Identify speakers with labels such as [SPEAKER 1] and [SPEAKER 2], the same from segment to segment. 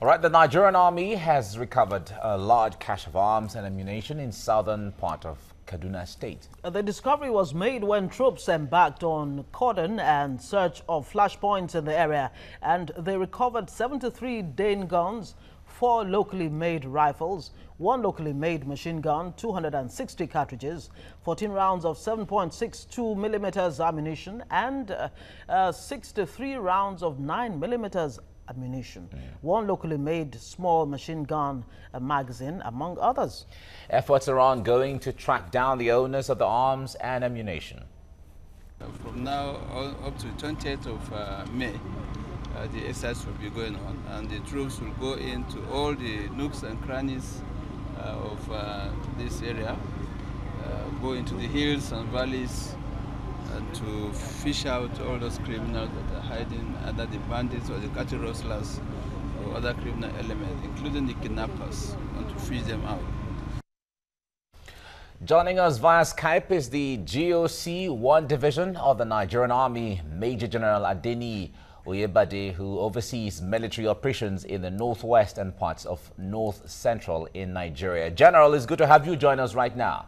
[SPEAKER 1] All right, the Nigerian army has recovered a large cache of arms and ammunition in southern part of Kaduna State.
[SPEAKER 2] The discovery was made when troops embarked on cordon and search of flashpoints in the area, and they recovered 73 Dane guns, 4 locally made rifles, 1 locally made machine gun, 260 cartridges, 14 rounds of 7.62 millimeters ammunition, and 63 rounds of 9 millimeters ammunition, 1 locally made small machine gun magazine, among others.
[SPEAKER 1] Efforts are ongoing to track down the owners of the arms and ammunition.
[SPEAKER 3] From now up to 20th of May, the exercise will be going on, and the troops will go into all the nooks and crannies of this area, go into the hills and valleys, and to fish out all those criminals that are hiding under the bandits or the cattle rustlers or other criminal elements, including the kidnappers, and to fish them out.
[SPEAKER 1] Joining us via Skype is the GOC 1 Division of the Nigerian Army, Major General ADENIYI, OYEBADE, who oversees military operations in the northwest and parts of north central in Nigeria. General, it's good to have you join us right now.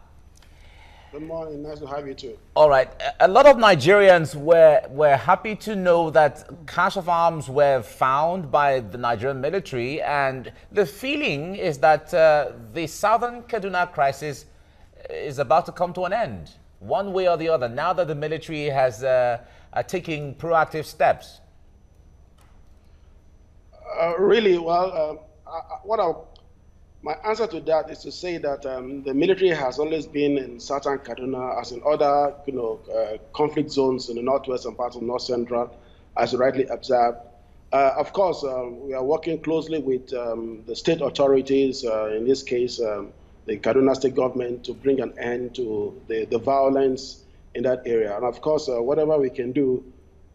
[SPEAKER 4] Good morning, nice to have you too.
[SPEAKER 1] All right, a lot of Nigerians were happy to know that cache of arms were found by the Nigerian military, and the feeling is that the southern Kaduna crisis is about to come to an end, one way or the other, now that the military has taken proactive steps.
[SPEAKER 4] Really, well, my answer to that is to say that the military has always been in southern Kaduna, as in other, conflict zones in the northwestern part of north central, as you rightly observed. Of course, we are working closely with the state authorities, in this case, the Kaduna state government, to bring an end to the violence in that area. And of course, whatever we can do,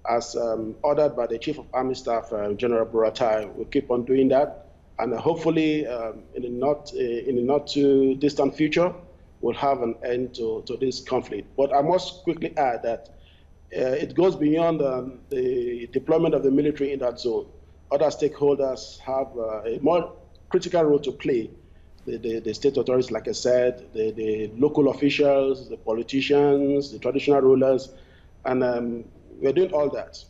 [SPEAKER 4] as ordered by the Chief of Army Staff, General Buratai, we'll keep on doing that. And hopefully, in the not too distant future, we'll have an end to this conflict. But I must quickly add that it goes beyond the deployment of the military in that zone. Other stakeholders have a more critical role to play. The state authorities, like I said, the local officials, the politicians, the traditional rulers, and we're doing all that.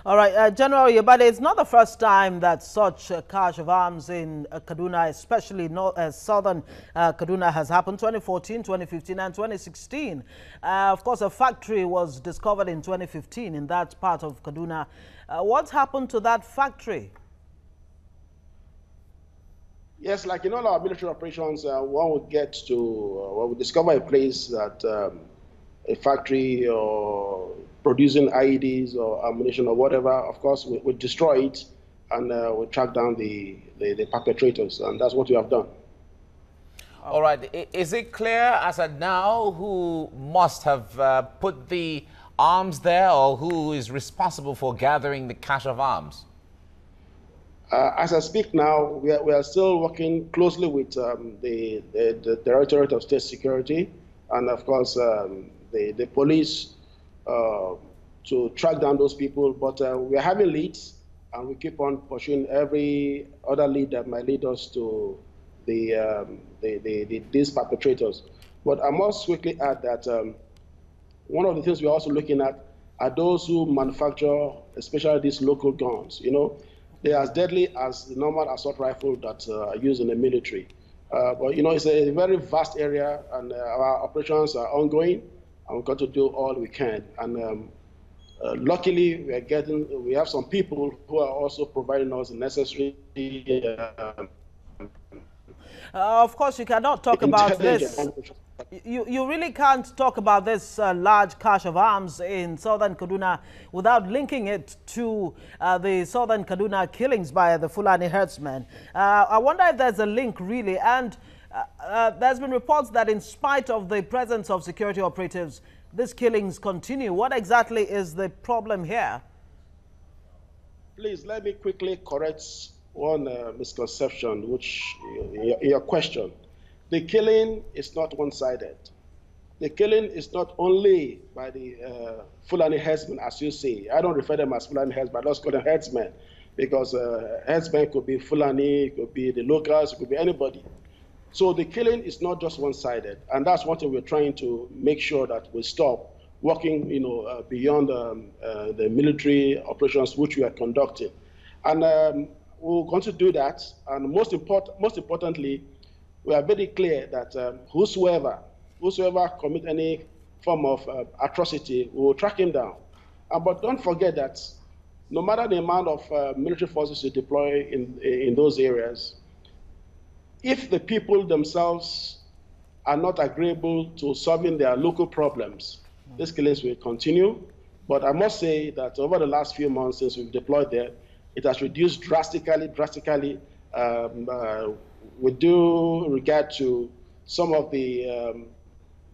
[SPEAKER 2] All right, General OYEBADE, it's not the first time that such a cache of arms in Kaduna, especially southern Kaduna, has happened. 2014, 2015, and 2016. Of course, a factory was discovered in 2015 in that part of Kaduna. What's happened to that factory?
[SPEAKER 4] Yes, like in all our military operations, one would get to, one would discover a place that a factory or producing IEDs or ammunition or whatever. Of course, we destroy it and we track down the perpetrators, and that's what we have done.
[SPEAKER 1] All right, is it clear as of now who must have put the arms there, or who is responsible for gathering the cache of arms?
[SPEAKER 4] As I speak now, we are still working closely with the Directorate of State Security and, of course, the police to track down those people. But we are having leads, and we keep on pursuing every other lead that might lead us to these perpetrators. But I must quickly add that one of the things we're also looking at are those who manufacture, especially these local guns. They are as deadly as the normal assault rifle that are used in the military. But it's a very vast area, and our operations are ongoing, and we've got to do all we can. And luckily, we have some people who are also providing us the necessary.
[SPEAKER 2] Of course, you cannot talk about this. You really can't talk about this large cache of arms in southern Kaduna without linking it to the southern Kaduna killings by the Fulani herdsmen. I wonder if there's a link really, and there's been reports that in spite of the presence of security operatives, these killings continue. What exactly is the problem here?
[SPEAKER 4] Please let me quickly correct one misconception, which in your question. The killing is not one-sided. The killing is not only by the Fulani herdsmen, as you say. I don't refer them as Fulani herdsmen, but let's call them herdsmen. because herdsmen could be Fulani, it could be the locals, it could be anybody. So the killing is not just one-sided, and that's one thing we're trying to make sure that we stop working, beyond the military operations which we are conducting, and we're going to do that. And most importantly, we are very clear that whosoever commit any form of atrocity, we will track him down. But don't forget that no matter the amount of military forces you deploy in those areas, if the people themselves are not agreeable to solving their local problems, these killings will continue. But I must say that over the last few months since we've deployed there, it has reduced drastically, with due regard to some of the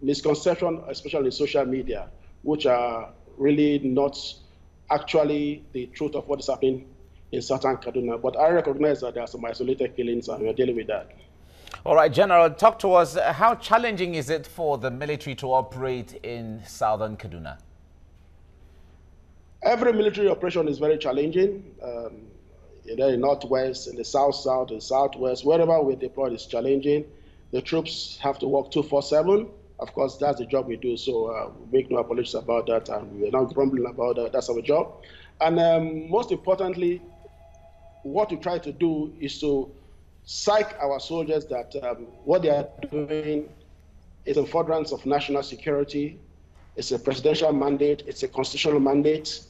[SPEAKER 4] misconceptions, especially in social media, which are really not actually the truth of what is happening in southern Kaduna. But I recognize that there are some isolated killings, and we're dealing with that.
[SPEAKER 1] All right, General, talk to us. How challenging is it for the military to operate in southern Kaduna?
[SPEAKER 4] Every military operation is very challenging. In the northwest, in the south, in the southwest, wherever we're deployed is challenging. The troops have to work 24/7. Of course, that's the job we do, so we make no apologies about that, and we're not grumbling about that. That's our job. And most importantly, what we try to do is to psych our soldiers that what they are doing is in furtherance of national security. It's a presidential mandate, it's a constitutional mandate,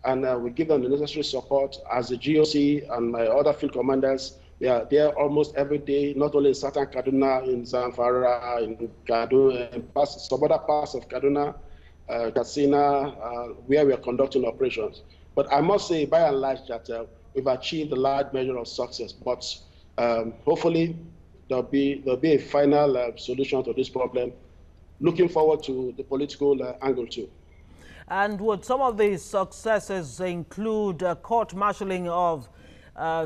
[SPEAKER 4] and we give them the necessary support. As the GOC and my other field commanders, we are there almost every day, not only in southern Kaduna, in Zamfara, in Kaduna, and some other parts of Kaduna, Katsina, where we are conducting operations. But I must say, by and large, that we've achieved a large measure of success. But hopefully, there'll be a final solution to this problem. Looking forward to the political angle too.
[SPEAKER 2] And would some of these successes include court-martialing of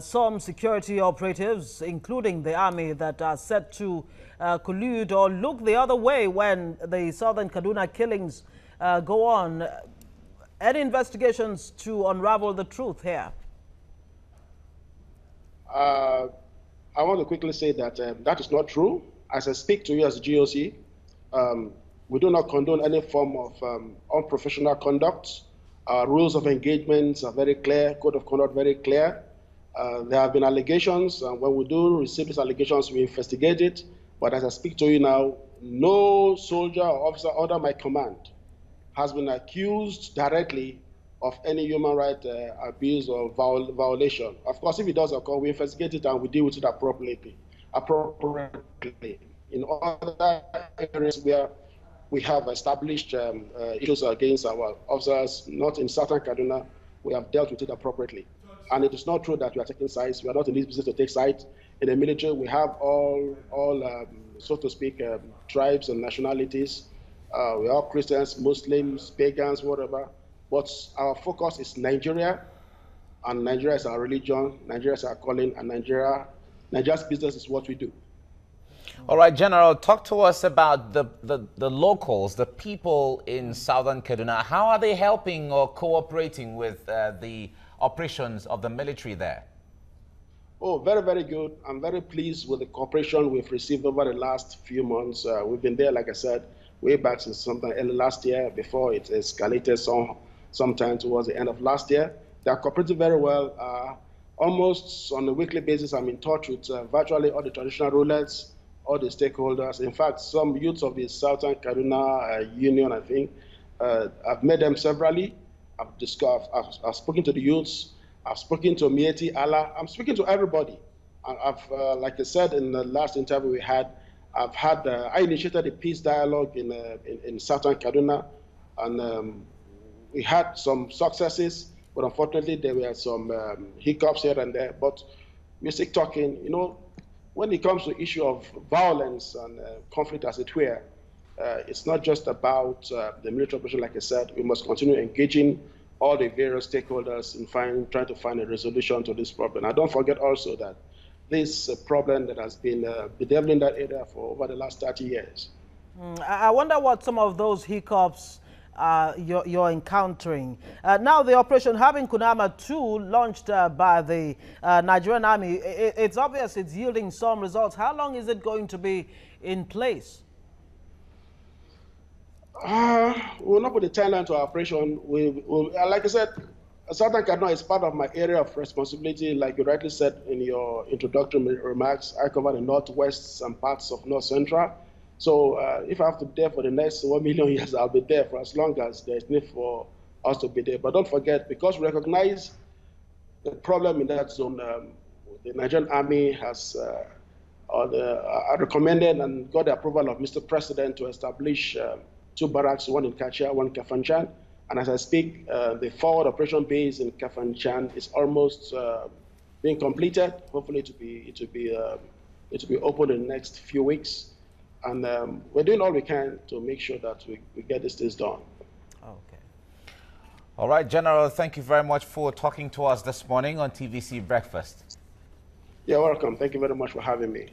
[SPEAKER 2] some security operatives, including the army, that are set to collude or look the other way when the southern Kaduna killings go on? Any investigations to unravel the truth here?
[SPEAKER 4] I want to quickly say that that is not true. As I speak to you as a GOC, we do not condone any form of unprofessional conduct. Our rules of engagement are very clear, code of conduct very clear. There have been allegations, and when we do receive these allegations, we investigate it. But as I speak to you now, no soldier or officer under my command has been accused directly of any human rights abuse or violation. Of course, if it does occur, we investigate it and we deal with it appropriately. In other areas where we have established issues against our officers, not in southern Kaduna, we have dealt with it appropriately. And it is not true that we are taking sides. We are not in this business to take sides. In the military, we have all so to speak, tribes and nationalities. We are Christians, Muslims, pagans, whatever. But our focus is Nigeria, and Nigeria is our religion, Nigeria is our calling, and Nigeria's business is what we do.
[SPEAKER 1] All right, General, talk to us about the locals, the people in southern Kaduna. How are they helping or cooperating with the operations of the military there?
[SPEAKER 4] Oh, very, very good. I'm very pleased with the cooperation we've received over the last few months. We've been there, like I said, way back since sometime early last year, before it escalated sometime towards the end of last year. They are cooperating very well. Almost on a weekly basis, I'm in touch with virtually all the traditional rulers, all the stakeholders. In fact, some youths of the Southern Kaduna Union, I think, I've met them severally. I've spoken to the youths. I've spoken to Mieti Allah. I'm speaking to everybody. Like I said in the last interview we had, I initiated a peace dialogue in Southern Kaduna, and we had some successes, but unfortunately there were some hiccups here and there. But we're still talking. You know, when it comes to the issue of violence and conflict, as it were, it's not just about the military operation. Like I said, we must continue engaging all the various stakeholders in trying to find a resolution to this problem. And don't forget also that this problem that has been bedeviling that area for over the last 30 years.
[SPEAKER 2] I wonder what some of those hiccups you're encountering. Now, the Operation Having Kunama 2, launched by the Nigerian Army, it's obvious it's yielding some results. How long is it going to be in place?
[SPEAKER 4] We'll not put the timeline to our operation. Like I said, Southern Kaduna is part of my area of responsibility. Like you rightly said in your introductory remarks, I cover the northwest and parts of north central. So if I have to be there for the next 1 million years, I'll be there for as long as there's need for us to be there. But don't forget, because we recognize the problem in that zone, the Nigerian Army has recommended and got the approval of Mr. President to establish 2 barracks, one in Kachia, one in Kafanchan. And as I speak, the forward operation base in Kafanchan is almost being completed. Hopefully, it will be open in the next few weeks. And we're doing all we can to make sure that we get these things done.
[SPEAKER 1] Okay. All right, General, thank you very much for talking to us this morning on TVC Breakfast.
[SPEAKER 4] You're welcome. Thank you very much for having me.